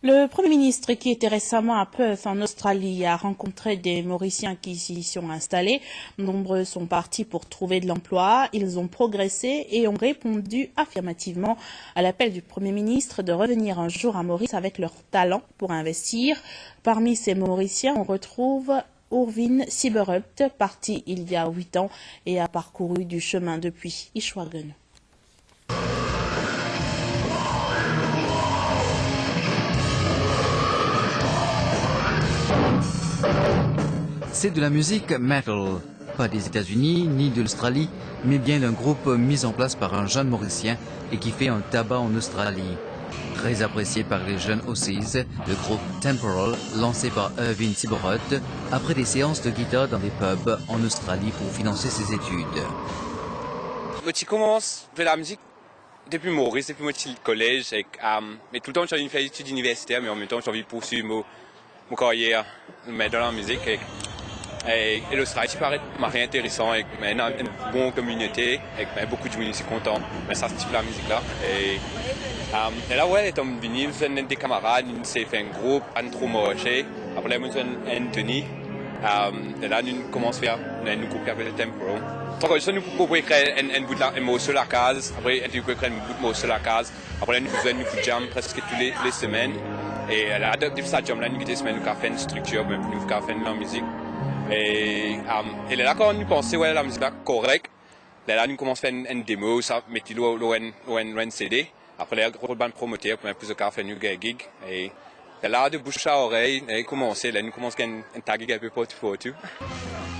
Le Premier ministre, qui était récemment à Perth, en Australie, a rencontré des Mauriciens qui s'y sont installés. Nombreux sont partis pour trouver de l'emploi. Ils ont progressé et ont répondu affirmativement à l'appel du Premier ministre de revenir un jour à Maurice avec leur talent pour investir. Parmi ces Mauriciens, on retrouve Urvin Siberut, parti il y a 8 ans et a parcouru du chemin depuis Ishwagan. C'est de la musique metal, pas des États-Unis ni de l'Australie, mais bien d'un groupe mis en place par un jeune Mauricien et qui fait un tabac en Australie. Très apprécié par les jeunes Aussies, le groupe Temporal, lancé par Urvin Siberut, après des séances de guitare dans des pubs en Australie pour financer ses études. Je commence à faire la musique depuis Maurice, depuis mon collège, mais tout le temps j'ai envie de faire des études universitaires, mais en même temps j'ai envie de poursuivre mon carrière dans la musique. Et l'Australie, ça paraît intéressant, avec une bonne communauté, avec beaucoup de gens ici contents, mais ça c'est la musique là. Et là, ouais, on est venu, nous avons des camarades, nous avons fait un groupe, pas trop marché. Après, nous avons Anthony. Et là, nous commençons à faire un groupe qui s'appelle Temporal. Donc, nous pouvons créer un bout de mot sur la case. Après, nous pouvons créer un bout de mot sur la case. Après, nous faisons une jam presque toutes les semaines. Et là, depuis cette jam là, nous avons fait une structure, nous avons fait de la musique. Et là, quand nous pensons que la musique est correcte, là, nous commençons à faire une démo, ça mettre un CD. Après, les gros bandes promoteurs, pour plus de faire une gig. Et là, de bouche à oreille, nous commençons à un tag un peu partout.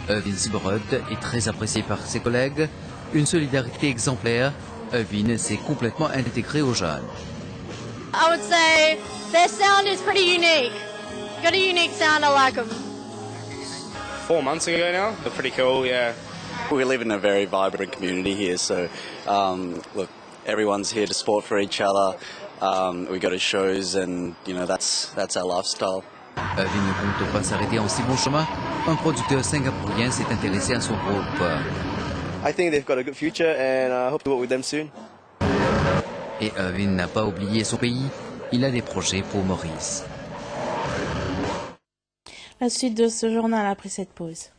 Urvin Siberut est très apprécié par ses collègues. Une solidarité exemplaire. Urvin s'est complètement intégré aux jeunes. I would say their sound is pretty unique. Got a unique sound, I like them. 4 months ago now. They're pretty cool, yeah. We live in a very vibrant community here, so look, everyone's here to support for each other. We go to shows, and that's our lifestyle. Urvin ne compte pas s'arrêter en si bon chemin. Un producteur singapourien s'est intéressé à son groupe. I think they've got a good future, and I hope to work with them soon. Et Urvin n'a pas oublié son pays. Il a des projets pour Maurice. La suite de ce journal après cette pause.